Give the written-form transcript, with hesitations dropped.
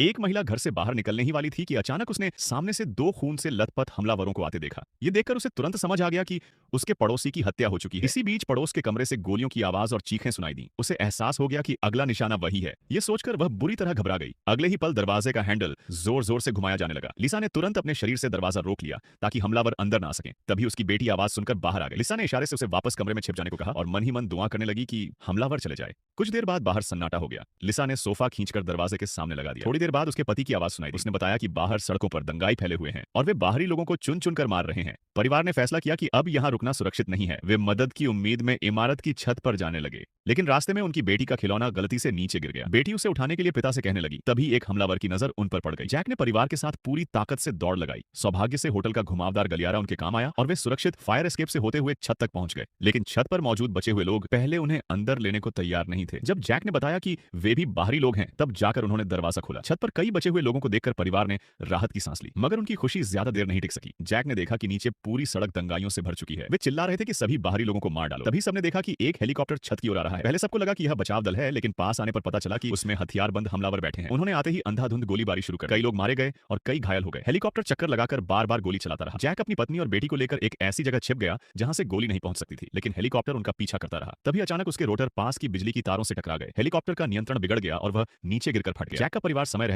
एक महिला घर से बाहर निकलने ही वाली थी कि अचानक उसने सामने से दो खून से लथपथ हमलावरों को आते देखा। ये देखकर उसे तुरंत समझ आ गया कि उसके पड़ोसी की हत्या हो चुकी है। इसी बीच पड़ोस के कमरे से गोलियों की आवाज और चीखें सुनाई दी। उसे एहसास हो गया कि अगला निशाना वही है। ये सोचकर वह बुरी तरह घबरा गई। अगले ही पल दरवाजे का हैंडल जोर जोर से घुमाया जाने लगा। लिसा ने तुरंत अपने शरीर से दरवाजा रोक लिया ताकि हमलावर अंदर ना आ सके। तभी उसकी बेटी आवाज सुनकर बाहर आ गई। लिसा ने इशारे से उसे वापस कमरे में छिप जाने को कहा और मन ही मन दुआ करने लगी कि हमलावर चले जाए। कुछ देर बाद बाहर सन्नाटा हो गया। लिसा ने सोफा खींचकर दरवाजे के सामने लगा दिया। थोड़ी देर बाद उसके पति की आवाज सुनाई दी। उसने बताया कि बाहर सड़कों पर दंगाई फैले हुए हैं और वे बाहरी लोगों को चुन चुन कर मार रहे हैं। परिवार ने फैसला किया कि अब यहाँ रुकना सुरक्षित नहीं है। वे मदद की उम्मीद में इमारत की छत पर जाने लगे, लेकिन रास्ते में उनकी बेटी का खिलौना गलती से नीचे गिर गया। बेटी उसे उठाने के लिए पिता से कहने लगी। तभी एक हमलावर की नजर उन पर पड़ गई। जैक ने परिवार के साथ पूरी ताकत से दौड़ लगाई। सौभाग्य से होटल का घुमावदार गलियारा उनके काम आया और वे सुरक्षित फायर एस्केप से होते हुए छत तक पहुंच गए। लेकिन छत पर मौजूद बचे हुए लोग पहले उन्हें अंदर लेने को तैयार नहीं थे। जब जैक ने बताया कि वे भी बाहरी लोग हैं, तब जाकर उन्होंने दरवाजा खोला। छत पर कई बचे हुए लोगों को देखकर परिवार ने राहत की सांस ली, मगर उनकी खुशी ज्यादा देर नहीं टिक सकी। जैक ने देखा कि नीचे पूरी सड़क दंगाइयों से भर चुकी है। वे चिल्ला रहे थे कि सभी बाहरी लोगों को मार डालो। तभी सबने देखा कि एक हेलीकॉप्टर छत की ओर आ रहा है। पहले सबको लगा कि यह बचाव दल है, लेकिन पास आने पर पता चला कि उसमें हथियारबंद हमलावर बैठे हैं। उन्होंने आते ही अंधाधुंध गोलीबारी शुरू कर दी। कई लोग मारे गए और कई घायल हो गए। हेलीकॉप्टर चक्कर लगाकर बार-बार गोली चलाता रहा। जैक अपनी पत्नी और बेटी को लेकर एक ऐसी जगह छिप गया जहां से गोली नहीं पहुंच सकती थी, लेकिन हेलीकॉप्टर उनका पीछा करता रहा। तभी अचानक उसके रोटर पास की बिजली की तारों से टकरा गए। हेलीकॉप्टर का नियंत्रण बिगड़ गया और वह नीचे गिरकर फट गया। जैक का परिवार समय रहते